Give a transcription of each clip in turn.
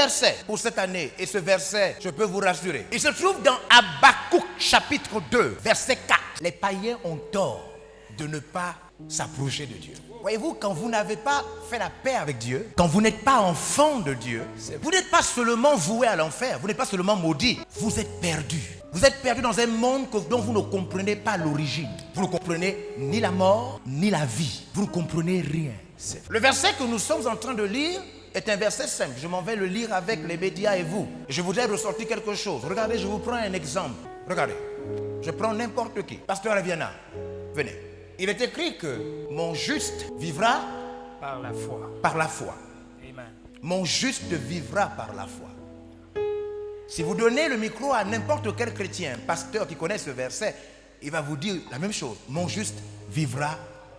verset pour cette année, et ce verset, je peux vous rassurer, il se trouve dans Habakkuk chapitre 2, verset 4. Les païens ont tort de ne pas s'approcher de Dieu. Voyez-vous, quand vous n'avez pas fait la paix avec Dieu, quand vous n'êtes pas enfant de Dieu, vous n'êtes pas seulement voué à l'enfer, vous n'êtes pas seulement maudit, vous êtes perdu. Vous êtes perdu dans un monde dont vous ne comprenez pas l'origine. Vous ne comprenez ni la mort, ni la vie. Vous ne comprenez rien. Le verset que nous sommes en train de lire est un verset simple. Je m'en vais le lire avec les médias et vous. Je voudrais ressortir quelque chose. Regardez, je vous prends un exemple. Regardez, je prends n'importe qui. Pasteur Aviana, venez. Il est écrit que mon juste vivra par la foi. Par la foi. Amen. Mon juste vivra par la foi. Si vous donnez le micro à n'importe quel chrétien, pasteur qui connaît ce verset, il va vous dire la même chose. Mon juste vivra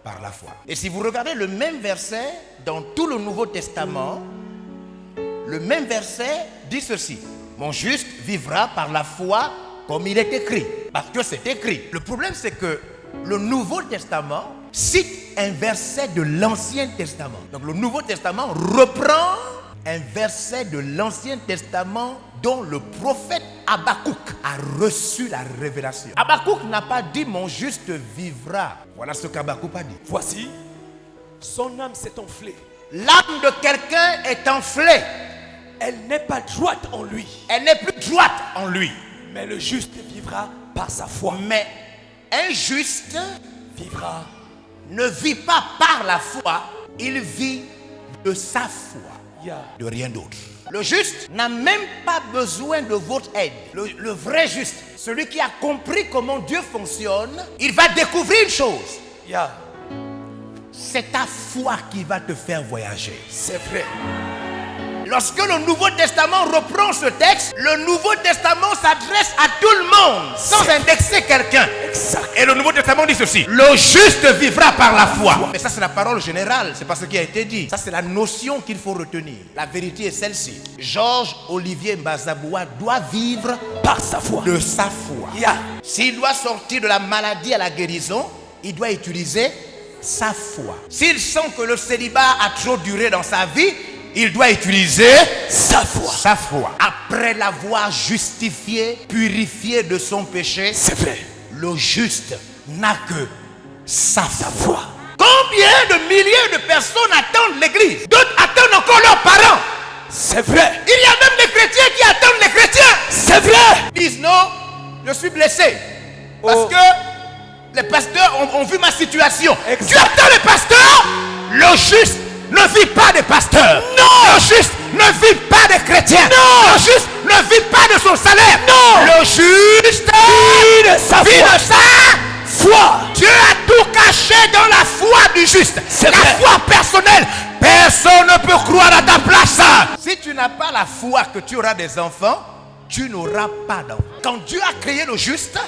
par la foi. Et si vous regardez le même verset dans tout le Nouveau Testament, le même verset dit ceci. Mon juste vivra par la foi comme il est écrit. Parce que c'est écrit. Le problème c'est que le Nouveau Testament cite un verset de l'Ancien Testament. Donc le Nouveau Testament reprend un verset de l'Ancien Testament dont le prophète Habakkuk a reçu la révélation. Habakkuk n'a pas dit mon juste vivra. Voilà ce qu'Habakkuk a dit. Voici, son âme s'est enflée. L'âme de quelqu'un est enflée. Elle n'est pas droite en lui. Elle n'est plus droite en lui. Mais le juste vivra par sa foi. Mais un juste vivra. Ne vit pas par la foi, il vit de sa foi. De rien d'autre. Le juste n'a même pas besoin de votre aide. Le vrai juste, celui qui a compris comment Dieu fonctionne, il va découvrir une chose. C'est ta foi qui va te faire voyager. C'est vrai. Lorsque le Nouveau Testament reprend ce texte, le Nouveau Testament s'adresse à tout le monde, sans indexer quelqu'un. Et le Nouveau Testament dit ceci: le juste vivra par la foi. Mais ça c'est la parole générale, c'est pas ce qui a été dit. Ça c'est la notion qu'il faut retenir. La vérité est celle-ci. Georges Olivier Mbazaboua doit vivre par sa foi. De sa foi. S'il doit sortir de la maladie à la guérison, il doit utiliser sa foi. S'il sent que le célibat a trop duré dans sa vie, il doit utiliser sa foi. Sa foi. Après l'avoir justifié, purifié de son péché, c'est vrai. Le juste n'a que sa foi. Combien de milliers de personnes attendent l'église? D'autres attendent encore leurs parents. C'est vrai. Il y a même des chrétiens qui attendent les chrétiens. C'est vrai. Ils disent non, je suis blessé. Parce que les pasteurs ont vu ma situation. Exact. Tu attends les pasteurs? Le juste ne vit pas des pasteurs. Non. Le juste ne vit pas des chrétiens. Non. Le juste ne vit pas de son salaire. Non. Le juste vit de sa foi. Dieu a tout caché dans la foi du juste. C'est la vrai. foi personnelle. Personne ne peut croire à ta place. Si tu n'as pas la foi que tu auras des enfants, tu n'auras pas d'enfants. Quand Dieu a créé le juste,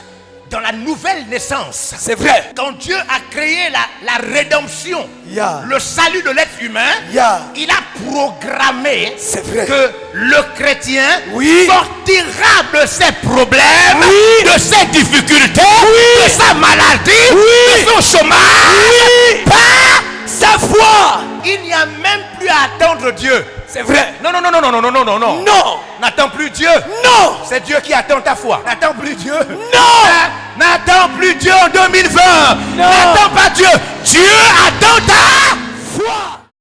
dans la nouvelle naissance, c'est vrai. Quand Dieu a créé la rédemption, le salut de l'être humain, il a programmé que le chrétien sortira de ses problèmes, de ses difficultés, de sa maladie, de son chômage, par sa foi. Il n'y a même plus à attendre Dieu. C'est vrai. Non. Non. N'attends plus Dieu. Non. C'est Dieu qui attend ta foi. N'attends plus Dieu. Non. N'attends plus Dieu en 2020. Non. N'attends pas Dieu. Dieu attend ta